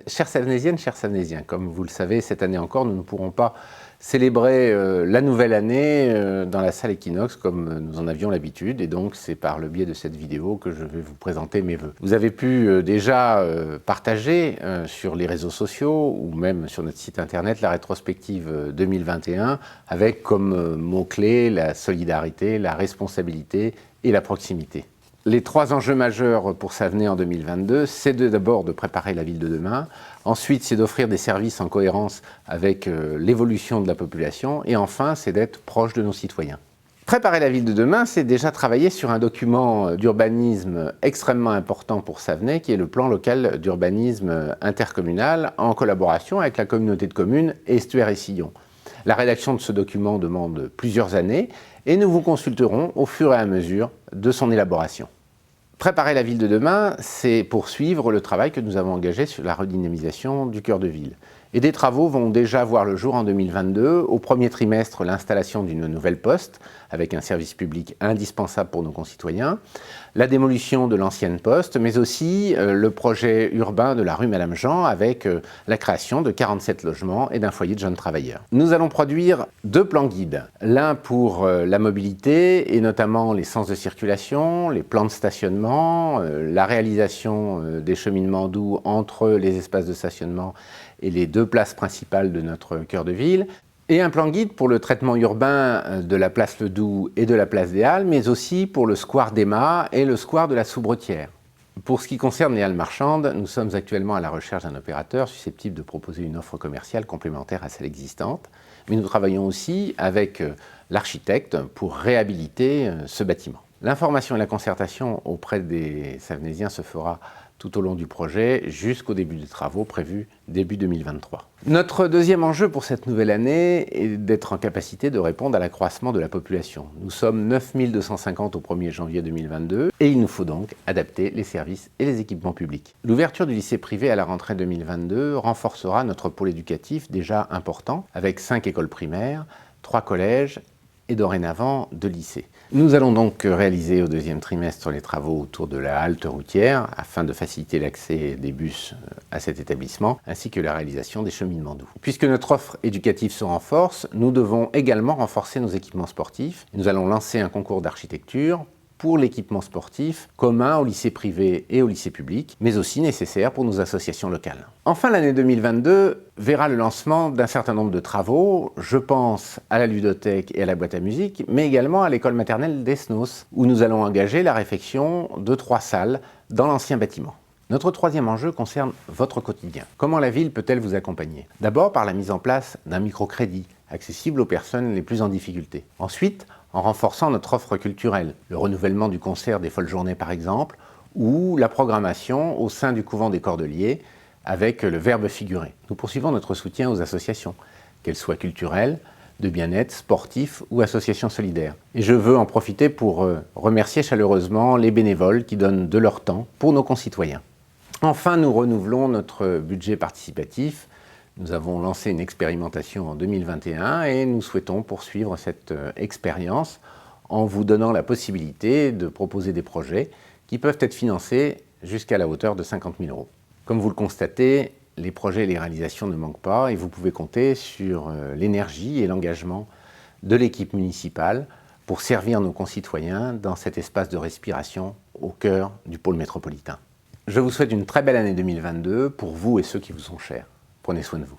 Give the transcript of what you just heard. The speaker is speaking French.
Chères Savenésiennes, chers Savenésiens, comme vous le savez, cette année encore, nous ne pourrons pas célébrer la nouvelle année dans la salle Equinox comme nous en avions l'habitude, et donc c'est par le biais de cette vidéo que je vais vous présenter mes vœux. Vous avez pu déjà partager sur les réseaux sociaux ou même sur notre site internet la rétrospective 2021 avec comme mots-clés la solidarité, la responsabilité et la proximité. Les trois enjeux majeurs pour Savenay en 2022, c'est d'abord de préparer la ville de demain, ensuite c'est d'offrir des services en cohérence avec l'évolution de la population, et enfin c'est d'être proche de nos citoyens. Préparer la ville de demain, c'est déjà travailler sur un document d'urbanisme extrêmement important pour Savenay, qui est le plan local d'urbanisme intercommunal, en collaboration avec la communauté de communes Estuaire et Sillon. La rédaction de ce document demande plusieurs années et nous vous consulterons au fur et à mesure de son élaboration. Préparer la ville de demain, c'est poursuivre le travail que nous avons engagé sur la redynamisation du cœur de ville. Et des travaux vont déjà voir le jour en 2022. Au premier trimestre, l'installation d'une nouvelle poste, avec un service public indispensable pour nos concitoyens, la démolition de l'ancienne poste, mais aussi le projet urbain de la rue Madame-Jean, avec la création de 47 logements et d'un foyer de jeunes travailleurs. Nous allons produire deux plans guides, l'un pour la mobilité, et notamment les sens de circulation, les plans de stationnement, la réalisation des cheminements doux entre les espaces de stationnement et les deux places principales de notre cœur de ville, et un plan guide pour le traitement urbain de la place Ledoux et de la place des Halles, mais aussi pour le square des Mâts et le square de la Soubretière. Pour ce qui concerne les halles marchandes, nous sommes actuellement à la recherche d'un opérateur susceptible de proposer une offre commerciale complémentaire à celle existante, mais nous travaillons aussi avec l'architecte pour réhabiliter ce bâtiment. L'information et la concertation auprès des Savenésiens se fera tout au long du projet, jusqu'au début des travaux prévus début 2023. Notre deuxième enjeu pour cette nouvelle année est d'être en capacité de répondre à l'accroissement de la population. Nous sommes 9250 au 1er janvier 2022 et il nous faut donc adapter les services et les équipements publics. L'ouverture du lycée privé à la rentrée 2022 renforcera notre pôle éducatif déjà important, avec 5 écoles primaires, 3 collèges et dorénavant 2 lycées. Nous allons donc réaliser au deuxième trimestre les travaux autour de la halte routière afin de faciliter l'accès des bus à cet établissement ainsi que la réalisation des cheminements doux. Puisque notre offre éducative se renforce, nous devons également renforcer nos équipements sportifs. Nous allons lancer un concours d'architecture pour l'équipement sportif commun au lycée privé et au lycée public, mais aussi nécessaire pour nos associations locales. Enfin, l'année 2022 verra le lancement d'un certain nombre de travaux. Je pense à la ludothèque et à la boîte à musique, mais également à l'école maternelle d'Esnos, où nous allons engager la réfection de 3 salles dans l'ancien bâtiment. Notre troisième enjeu concerne votre quotidien. Comment la ville peut-elle vous accompagner? D'abord par la mise en place d'un microcrédit accessible aux personnes les plus en difficulté. Ensuite, en renforçant notre offre culturelle, le renouvellement du concert des Folles Journées par exemple, ou la programmation au sein du couvent des Cordeliers avec le verbe figurer. Nous poursuivons notre soutien aux associations, qu'elles soient culturelles, de bien-être, sportifs ou associations solidaires. Et je veux en profiter pour remercier chaleureusement les bénévoles qui donnent de leur temps pour nos concitoyens. Enfin, nous renouvelons notre budget participatif. Nous avons lancé une expérimentation en 2021 et nous souhaitons poursuivre cette expérience en vous donnant la possibilité de proposer des projets qui peuvent être financés jusqu'à la hauteur de 50 000 €. Comme vous le constatez, les projets et les réalisations ne manquent pas et vous pouvez compter sur l'énergie et l'engagement de l'équipe municipale pour servir nos concitoyens dans cet espace de respiration au cœur du pôle métropolitain. Je vous souhaite une très belle année 2022 pour vous et ceux qui vous sont chers. Prenez soin de vous.